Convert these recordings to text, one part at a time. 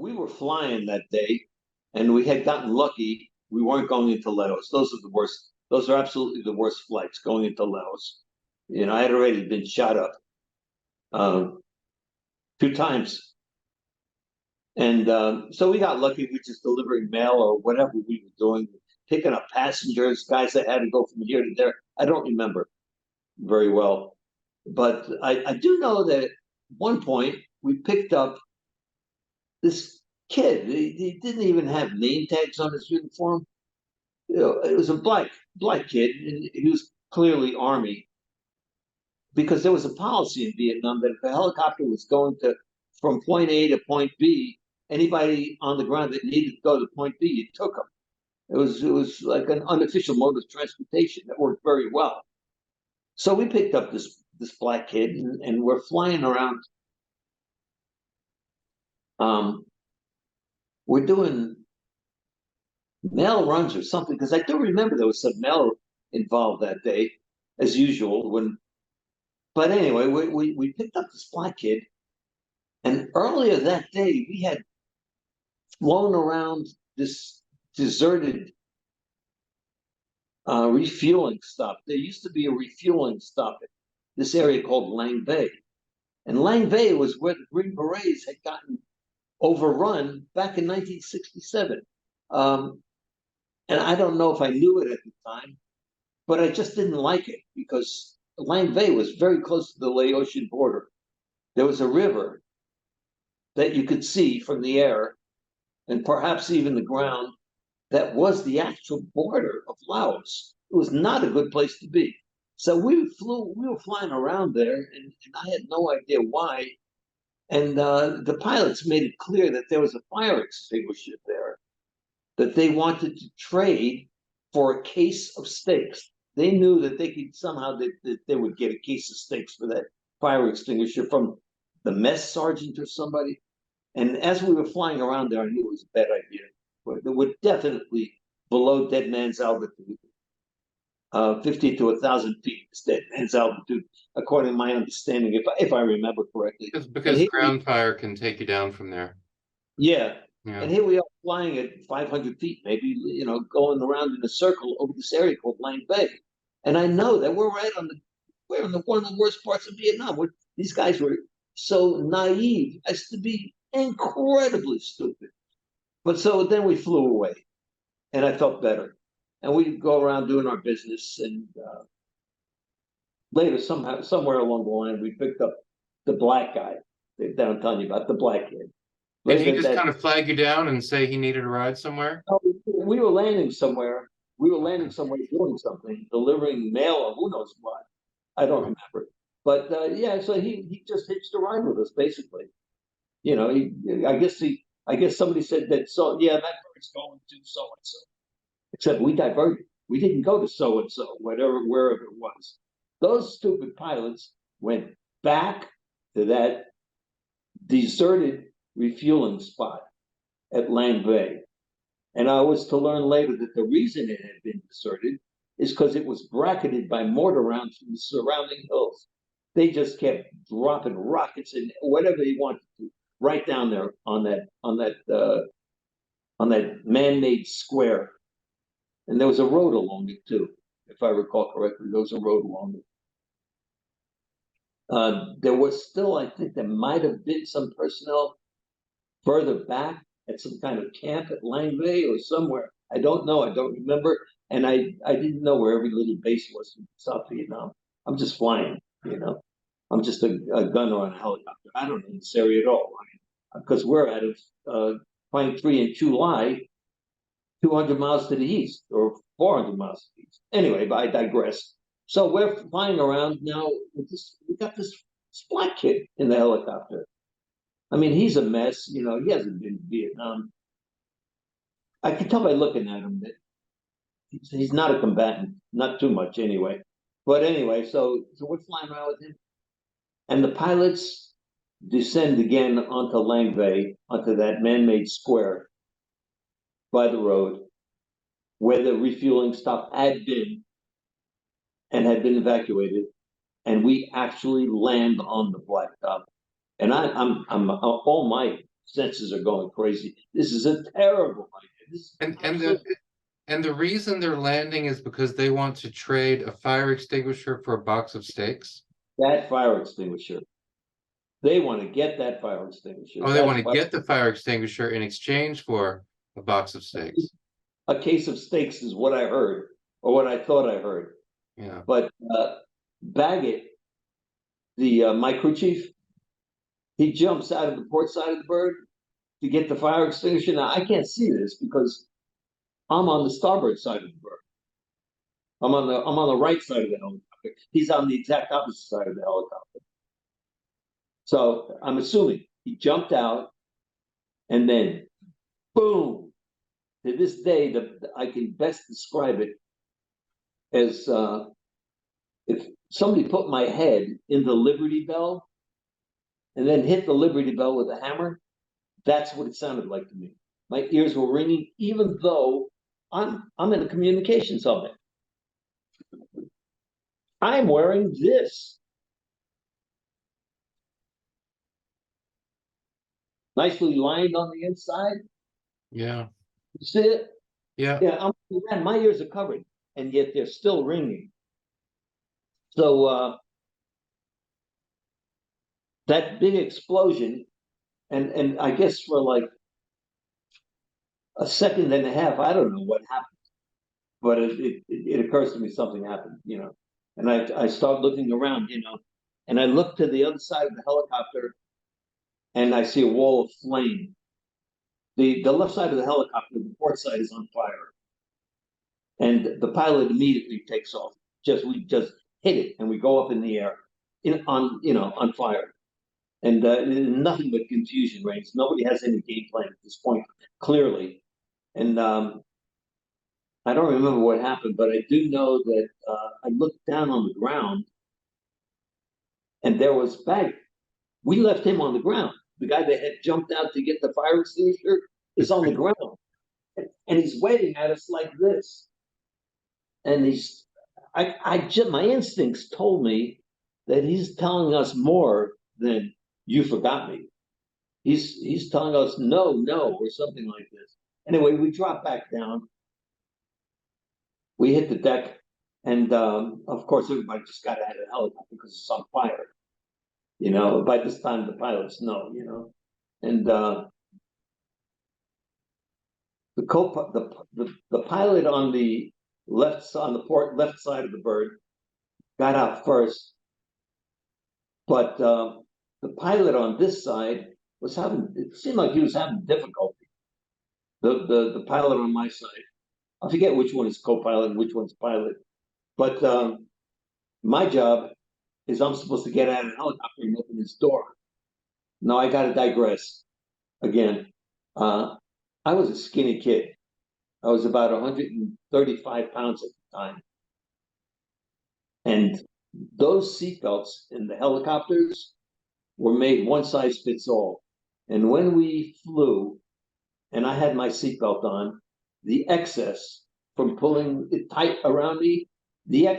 we were flying that day, and we had gotten lucky. We weren't going into Laos. Those are the worst. Those are absolutely the worst flights going into Laos. I had already been shot up uh, 2 times, and so we got lucky. We just delivering mail or whatever we were doing, picking up passengers, guys that had to go from here to there. I don't remember very well, but I do know that at one point we picked up this kid. He didn't even have name tags on his uniform. It was a black kid, and he was clearly Army because there was a policy in Vietnam that if a helicopter was going to from point A to point B, anybody on the ground that needed to go to point B, you took them. It was like an unofficial mode of transportation that worked very well. So we picked up this black kid, and we're flying around. Um, we're doing mail runs or something because I do remember there was some mail involved that day, as usual. But anyway, we picked up this black kid, and earlier that day we had flown around this deserted refueling stop. There used to be a refueling stop at this area called Lang Vei, and Lang Vei was where the Green Berets had gotten overrun back in 1967. And I don't know if I knew it at the time, but I just didn't like it because Lang Vei was very close to the Laotian border. There was a river that you could see from the air, and perhaps even the ground, that was the actual border of Laos. It was not a good place to be. So we were flying around there, and I had no idea why. And the pilots made it clear that there was a fire extinguisher there that they wanted to trade for a case of steaks. They knew that they could somehow that they would get a case of steaks for that fire extinguisher from the mess sergeant or somebody. And as we were flying around there, I knew it was a bad idea. We're definitely below dead man's altitude. 50 to 1,000 feet is dead man's altitude, according to my understanding, if I remember correctly. Because ground fire can take you down from there. Yeah. Yeah. And here we are flying at 500 feet, maybe, going around in a circle over this area called Lang Vei. And I know that we're in one of the worst parts of Vietnam. These guys were so naive as to be incredibly stupid. But so then we flew away, and I felt better. And we go around doing our business. And later, somewhere along the line, we picked up the black guy that I'm telling you about, the black kid. Did he just kind of flag you down and say he needed a ride somewhere? We were landing somewhere. We were landing somewhere doing something, delivering mail or who knows what. I don't remember. But yeah, so he just hitched a ride with us, basically. I guess somebody said that. So yeah, that bird's going to so and so. Except we diverted. We didn't go to so and so, wherever it was. Those stupid pilots went back to that deserted refueling spot at Lang Vei. And I was to learn later that the reason it had been deserted is because it was bracketed by mortar rounds from the surrounding hills. They just kept dropping rockets and whatever they wanted to right down there on that man-made square. And there was a road along it too, if I recall correctly. There was a road along it. There was still, I think, there might have been some personnel further back at some kind of camp at Lang Vei or somewhere. I don't know. I don't remember. And I didn't know where every little base was in South Vietnam. I'm just flying, I'm just a gunner on a helicopter. I don't know this area at all. Because we're out of Quang Tri and Chu Lai, 200 miles to the east or 400 miles to the east. Anyway, but I digress. So we're flying around now with this. We got this black kid in the helicopter. I mean, he's a mess. He hasn't been to Vietnam. I can tell by looking at him that he's not a combatant, not too much anyway. But anyway, so we're flying around with him, and the pilots descend again onto Lang Vei, onto that man-made square by the road where the refueling stop had been and had been evacuated, and we actually land on the blacktop. And I'm all might. senses are going crazy. This is a terrible idea. This is And absolutely the reason they're landing is because they want to trade a fire extinguisher for a box of steaks. that fire extinguisher. They want to get that fire extinguisher. Oh, they That's want to what get the fire extinguisher in exchange for a box of steaks. a case of steaks is what I heard, or what I thought I heard. Yeah. But Baggett, the my crew chief, he jumps out of the port side of the bird to get the fire extinguisher. Now I can't see this because I'm on the starboard side of the bird. I'm on the right side of the helicopter. He's on the exact opposite side of the helicopter. So I'm assuming he jumped out, and then boom. To this day, I can best describe it as if somebody put my head in the Liberty Bell and then hit the Liberty Bell with a hammer. That's what it sounded like to me. My ears were ringing, even though I'm in a communications helmet. I'm wearing this. Nicely lined on the inside. Yeah. You see it? Yeah. Yeah, my ears are covered, and yet they're still ringing. So that big explosion, and I guess for like a second and a half, I don't know what happened, but it occurs to me something happened, and I start looking around, and I look to the other side of the helicopter, and I see a wall of flame. The left side of the helicopter, the port side, is on fire, and the pilot immediately takes off. We just hit it, and we go up in the air, on fire, and nothing but confusion reigns. Nobody has any game plan at this point, clearly, and I don't remember what happened, but I do know that I looked down on the ground, and there was Baggett. We left him on the ground. The guy that had jumped out to get the fire extinguisher is on the ground, and he's waving at us like this. And my instincts told me that he's telling us more than "you forgot me." He's telling us no, or something like this. Anyway, we drop back down. We hit the deck, and of course, everybody just got out of the helicopter because it's on fire. By this time, the pilots know. And the pilot on the left side of the bird got out first, but the pilot on this side it seemed like he was having difficulty. The pilot on my side, I forget which one is co-pilot and which one's pilot, but my job is I'm supposed to get out of the helicopter and open this door. Now I got to digress again. I was a skinny kid. I was about 135 pounds at the time. And those seatbelts in the helicopters were made one size fits all. And when we flew, and I had my seatbelt on, the excess from pulling it tight around me, there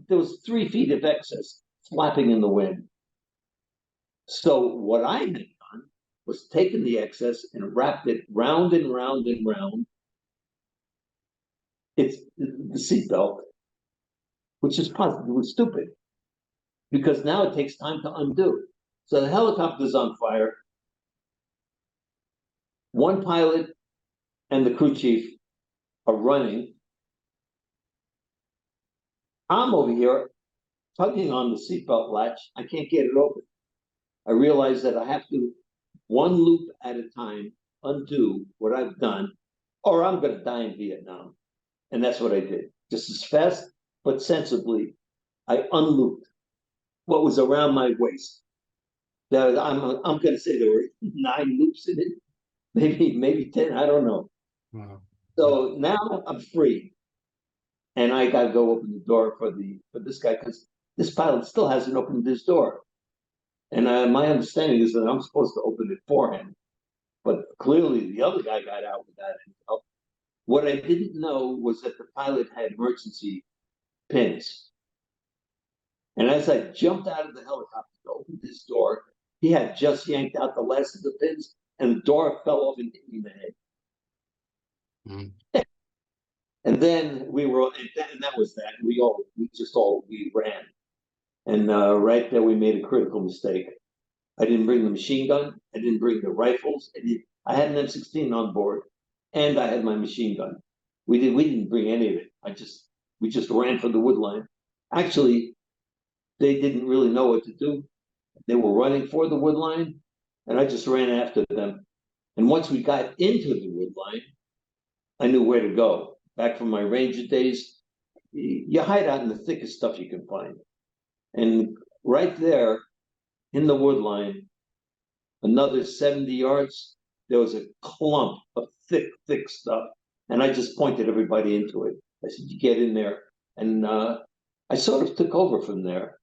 was 3 feet of excess flapping in the wind. So what I had done was taken the excess and wrapped it round and round and round. It's the seatbelt, which is positively stupid, because now it takes time to undo. So the helicopter's on fire. One pilot and the crew chief are running. I'm over here tugging on the seatbelt latch. I can't get it open. I realize that I have to, one loop at a time, undo what I've done, or I'm going to die in Vietnam. And that's what I did. Just as fast but sensibly, I unlooped what was around my waist. I'm going to say there were 9 loops in it, maybe 10. I don't know. Wow. So now I'm free, and I got to go open the door for this guy, because this pilot still hasn't opened this door. And my understanding is that I'm supposed to open it for him, but clearly the other guy got out without any help. What I didn't know was that the pilot had emergency pins. And as I jumped out of the helicopter to open this door, he had just yanked out the last of the pins, and the door fell off and hit me in the head. Mm. And then that was that. We ran. And right there, we made a critical mistake. I didn't bring the machine gun. I didn't bring the rifles. I had an M16 on board, and I had my machine gun. We didn't bring any of it. We just ran for the wood line. Actually, they didn't really know what to do. They were running for the wood line, and I just ran after them. And once we got into the wood line, I knew where to go. Back from my ranger days, you hide out in the thickest stuff you can find. And right there in the wood line, another 70 yards, there was a clump of thick stuff. And I just pointed everybody into it. I said, you get in there. And I sort of took over from there.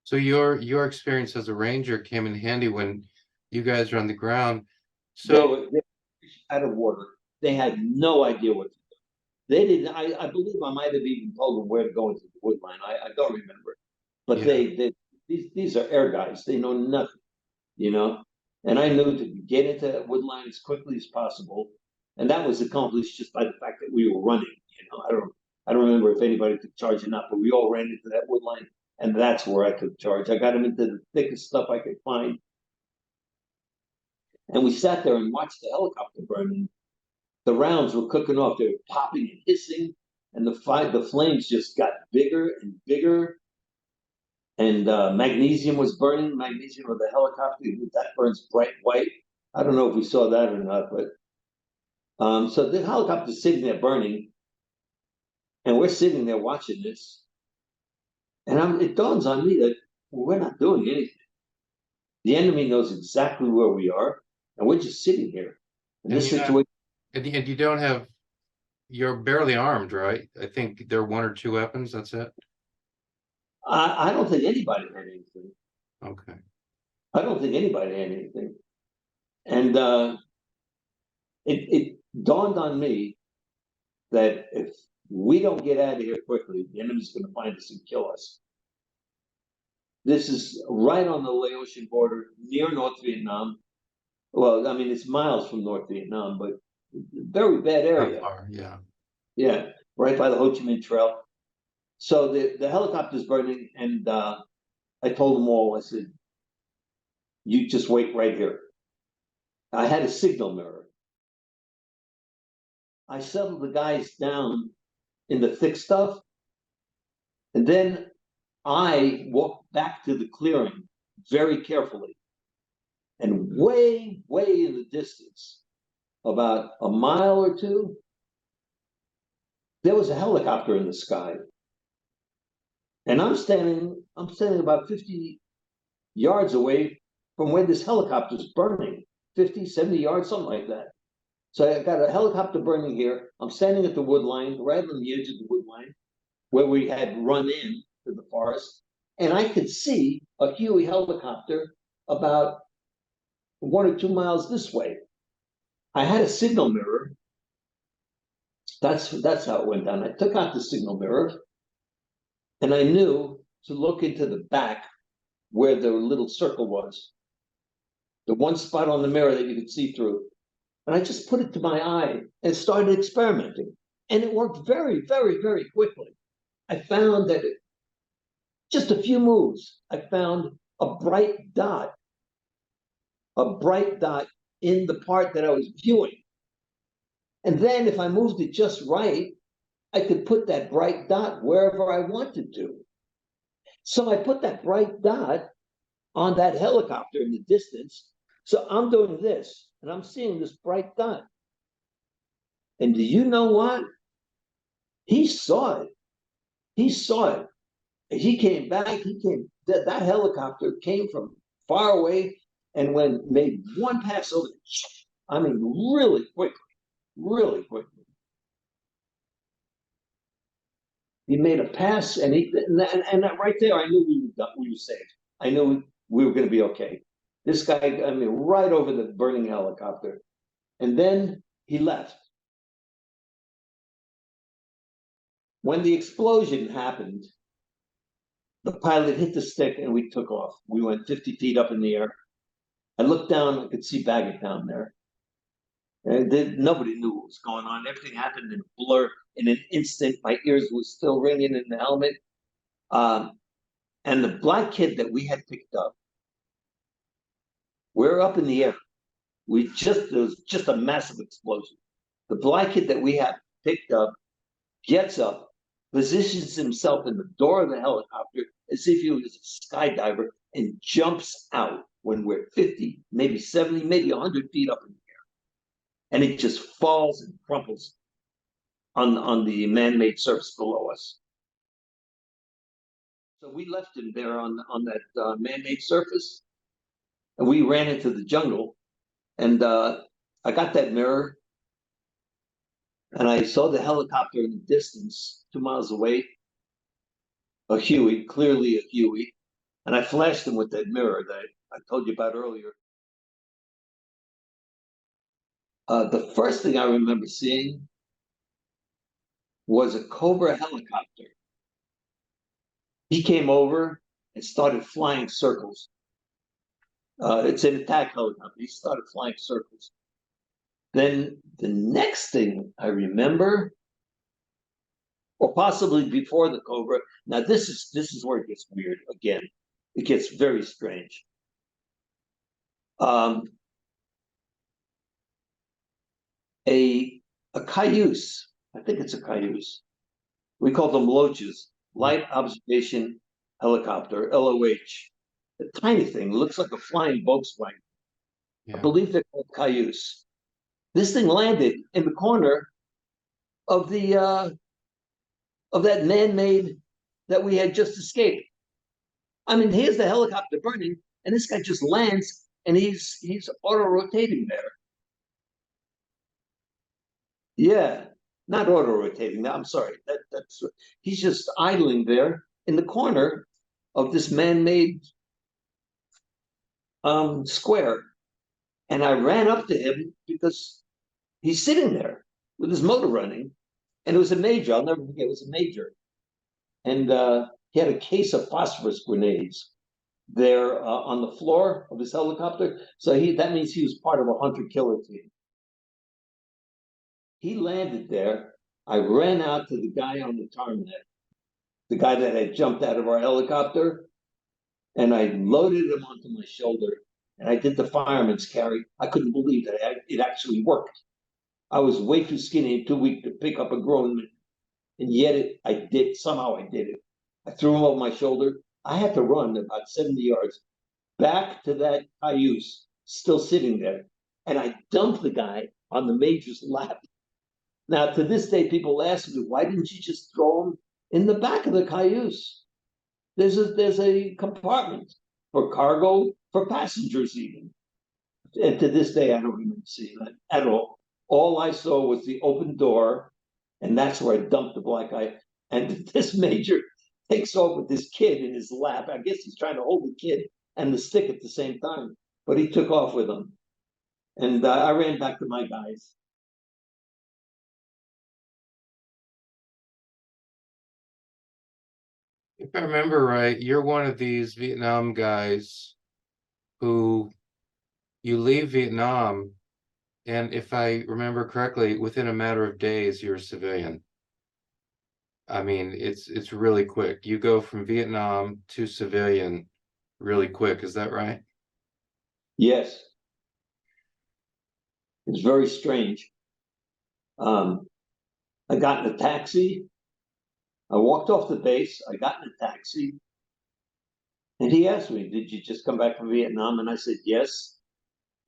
So your experience as a ranger came in handy when you guys are on the ground. They So were out of water. They had no idea what to do. They didn't. I believe I might have even told them where to go into the wood line. I don't remember. But yeah. these are air guys. They know nothing, you know. And I knew to get into that wood line as quickly as possible, and that was accomplished just by the fact that we were running. You know, I don't remember if anybody took charge or not, but we all ran into that wood line, and that's where I took charge. I got them into the thickest stuff I could find, and we sat there and watched the helicopter burning. The rounds were cooking off; they were popping and hissing, and the flames just got bigger and bigger. And magnesium was burning. Magnesium of the helicopter that burns bright white. I don't know if we saw that or not, but so the helicopter's sitting there burning, and we're sitting there watching this, and it dawns on me that we're not doing anything. The enemy knows exactly where we are, and we're just sitting here in this situation. And you don't have, you're barely armed, right? I think there are one or two weapons. That's it. I don't think anybody had anything. Okay. I don't think anybody had anything, and it dawned on me that if we don't get out of here quickly, the enemy's going to find us and kill us. This is right on the Laotian border, near North Vietnam. Well, I mean, it's miles from North Vietnam, but very bad area. Far, yeah. Yeah, right by the Ho Chi Minh Trail. So the helicopter's burning, and I told them all, I said, you just wait right here. I had a signal mirror. I settled the guys down in the thick stuff, and then I walked back to the clearing very carefully. And way in the distance, about a mile or two, there was a helicopter in the sky. And I'm standing about 50 yards away from where this helicopter is burning, 50, 70 yards, something like that. So I got a helicopter burning here. I'm standing at the wood line, right on the edge of the wood line, where we had run in to the forest. And I could see a Huey helicopter about 1 or 2 miles this way. I had a signal mirror. That's how it went down. I took out the signal mirror, and I knew to look into the back where the little circle was, the one spot on the mirror that you could see through. And I just put it to my eye and started experimenting. And it worked very quickly. I found that just a few moves, I found a bright dot in the part that I was viewing. And then if I moved it just right, I could put that bright dot wherever I wanted to. So I put that bright dot on that helicopter in the distance. So I'm doing this, and I'm seeing this bright dot. And do you know what? He saw it. He saw it. He came back. That helicopter came from far away and made one pass over. I mean, really quickly. He made a pass, and right there, I knew we were safe. I knew we were going to be okay. This guy, I mean, right over the burning helicopter, and then he left. When the explosion happened, the pilot hit the stick, and we took off. We went 50 feet up in the air, I looked down, I could see Baggett down there. And nobody knew what was going on. Everything happened in a blur, in an instant. My ears were still ringing in the helmet. And the black kid that we had picked up, we're up in the air. There was just a massive explosion. The black kid that we had picked up gets up, positions himself in the door of the helicopter as if he was a skydiver, and jumps out when we're 50, maybe 70, maybe 100 feet up in the air. And it just falls and crumples on the man-made surface below us. So we left him there on that man-made surface, and we ran into the jungle. And I got that mirror, and I saw the helicopter in the distance, 2 miles away, a Huey, clearly a Huey. And I flashed him with that mirror that I told you about earlier. The first thing I remember seeing was a Cobra helicopter. He came over and started flying circles. It's an attack helicopter. He started flying circles. Then the next thing I remember, or possibly before the Cobra, now this is where it gets weird again. It gets very strange. A Cayuse, I think it's a Cayuse. We call them Loaches, Light Observation Helicopter, LOH. A tiny thing, looks like a flying Volkswagen. Yeah. I believe they're called Cayuse. This thing landed in the corner of that man-made that we had just escaped. I mean, here's the helicopter burning, and this guy just lands, and he's auto-rotating there. Yeah, not auto-rotating. I'm sorry. That's he's just idling there in the corner of this man-made square. And I ran up to him because he's sitting there with his motor running, and it was a major. I'll never forget. It was a major, and he had a case of phosphorus grenades there on the floor of his helicopter. So that means he was part of a hunter-killer team. He landed there. I ran out to the guy on the tarmac, the guy that had jumped out of our helicopter, and I loaded him onto my shoulder, and I did the fireman's carry. I couldn't believe that it actually worked. I was way too skinny and too weak to pick up a grown man, and yet I did. Somehow I did it. I threw him over my shoulder. I had to run about 70 yards back to that Cayuse, still sitting there, and I dumped the guy on the major's lap. Now, to this day, people ask me, why didn't you just throw him in the back of the Cayuse? There's a compartment for cargo, for passengers even. And to this day, I don't remember seeing that at all. All I saw was the open door, and that's where I dumped the black guy. And this major takes off with this kid in his lap. I guess he's trying to hold the kid and the stick at the same time, but he took off with him. And I ran back to my guys. If I remember right, you're one of these Vietnam guys who you leave Vietnam, and if I remember correctly, within a matter of days, you're a civilian. I mean, it's really quick. You go from Vietnam to civilian really quick. Is that right? Yes. It's very strange. I got in a taxi. I walked off the base. I got in a taxi. And he asked me, did you just come back from Vietnam? And I said, yes.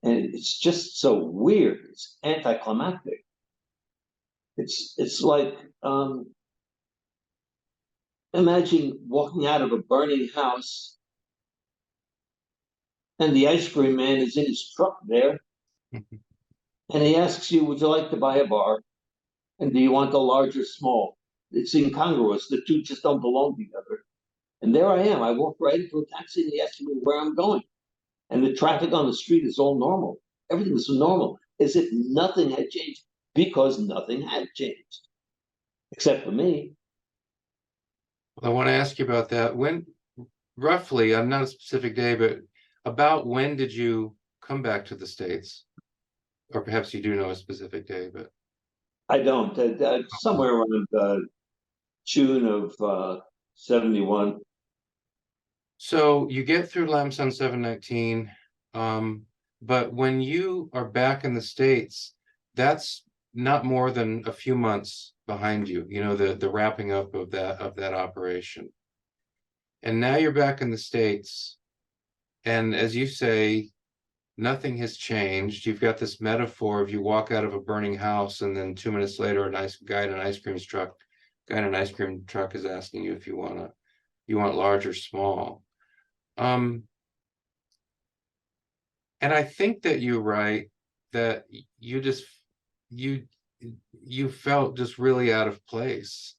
And it's just so weird. It's anticlimactic. It's like, imagine walking out of a burning house and the ice cream man is in his truck there. And he asks you, would you like to buy a bar? And do you want a large or small? It's incongruous. The two just don't belong together. And there I am. I walk right into a taxi and he asks me where I'm going. And the traffic on the street is all normal. Everything is normal, as if nothing had changed, because nothing had changed, except for me. I want to ask you about that. When, roughly, I'm not a specific day, but about when did you come back to the States? Or perhaps you do know a specific day, but I don't. Somewhere around June of 71. so you get through Lam Son 719, but when you are back in the States, that's not more than a few months behind you, you know, the wrapping up of that operation. And now you're back in the States, and as you say, nothing has changed. You've got this metaphor of you walk out of a burning house, and then 2 minutes later, a nice guy in an ice cream truck is asking you if you want large or small. And I think that you're right that you you felt just really out of place.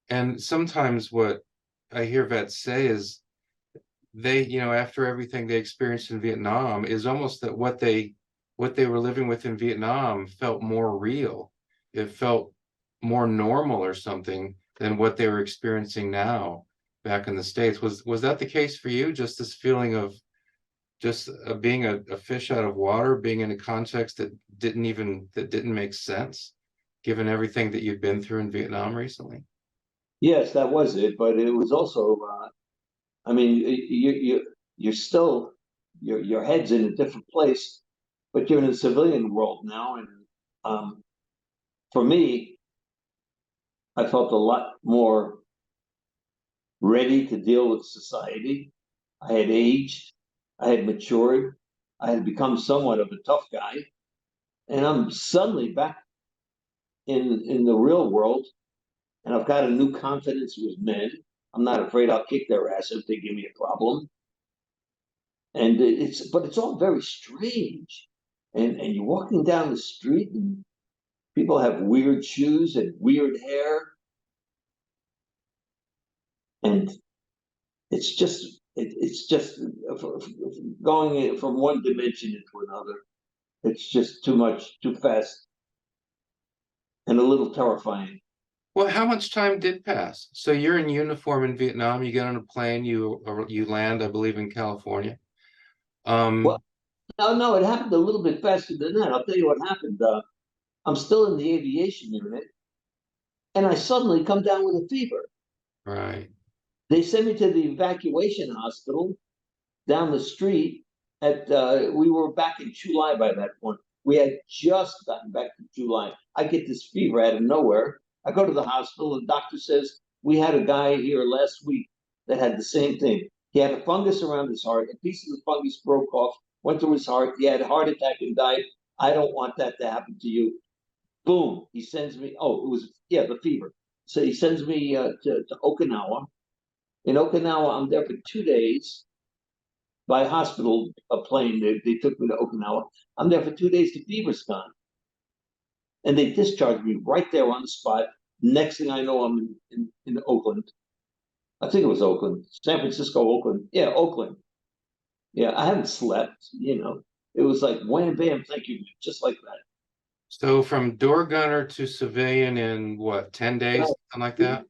And sometimes what I hear vets say is they, you know, after everything they experienced in Vietnam, is almost that what they were living with in Vietnam felt more real. It felt more normal or something than what they were experiencing now back in the States. Was that the case for you? Just this feeling of just being a fish out of water, being in a context that didn't make sense, given everything that you've been through in Vietnam recently? Yes, that was it. But it was also, I mean, you're still your head's in a different place, but you're in a civilian world now. And um, for me, I felt a lot more ready to deal with society. I had aged, I had matured, I had become somewhat of a tough guy, and I'm suddenly back in the real world, and I've got a new confidence with men. I'm not afraid I'll kick their ass if they give me a problem. And but it's all very strange. And you're walking down the street and people have weird shoes and weird hair, and it's just going from one dimension into another. It's just too much, too fast, and a little terrifying. Well, how much time did pass? So you're in uniform in Vietnam, you get on a plane, you land, I believe, in California. Well, Um, no, it happened a little bit faster than that. I'll tell you what happened. I'm still in the aviation unit, and I suddenly come down with a fever. right. They sent me to the evacuation hospital down the street. We were back in July by that point. We had just gotten back to July. I get this fever out of nowhere. I go to the hospital. The doctor says we had a guy here last week that had the same thing. He had a fungus around his heart. A piece of the fungus broke off, went to his heart. He had a heart attack and died. I don't want that to happen to you. Boom. He sends me. Oh, it was, yeah, the fever. So he sends me to Okinawa. In Okinawa, I'm there for 2 days by hospital, a plane. They took me to Okinawa. I'm there for 2 days. The fever's gone, and they discharged me right there on the spot. Next thing I know, I'm in Oakland. I think it was Oakland, San Francisco, Oakland. Yeah, Oakland. Yeah, I haven't slept. It was like wham bam, thank you, just like that. So from door gunner to civilian in what, 10 days, something like that?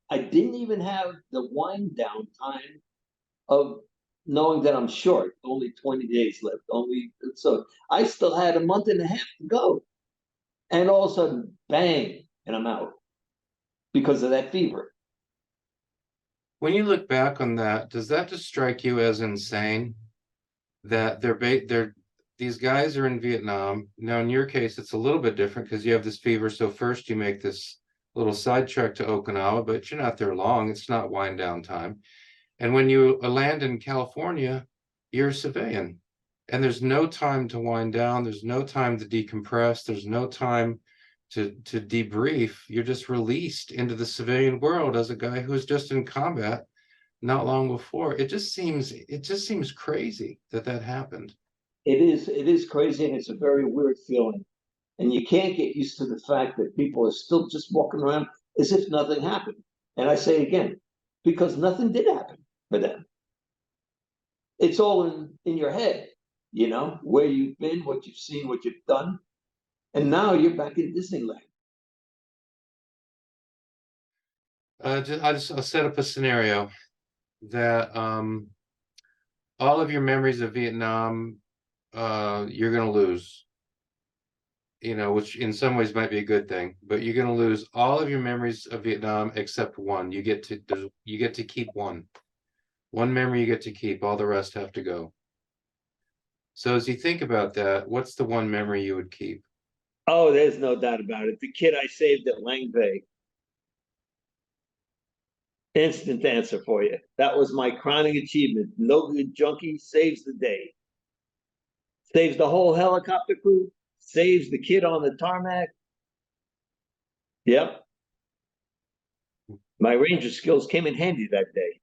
I didn't even have the wind down time of knowing that I'm short, only 20 days left. Only so I still had a month and a half to go. And all of a sudden, bang, and I'm out because of that fever. When you look back on that, does that just strike you as insane? That they're these guys are in Vietnam. Now, in your case, it's a little bit different because you have this fever. So first you make this little side trek to Okinawa, but you're not there long. It's not wind down time. And when you land in California, you're a civilian. And there's no time to wind down. There's no time to decompress. There's no time to debrief. You're just released into the civilian world as a guy who's just in combat not long before. It just seems crazy that happened. It is crazy, and it's a very weird feeling. And you can't get used to the fact that people are still just walking around as if nothing happened. And I say again, because nothing did happen for them. It's all in your head, where you've been, what you've seen, what you've done. And now you're back in Disneyland. I'll set up a scenario that all of your memories of Vietnam you're gonna lose. You know, which in some ways might be a good thing, but you're gonna lose all of your memories of Vietnam except one. You get to keep one. One memory you get to keep, all the rest have to go. So as you think about that, what's the one memory you would keep? Oh, there's no doubt about it. The kid I saved at Lang Vei. Instant answer for you. That was my crowning achievement. No good junkie saves the day. Saves the whole helicopter crew. Saves the kid on the tarmac. Yep. My ranger skills came in handy that day.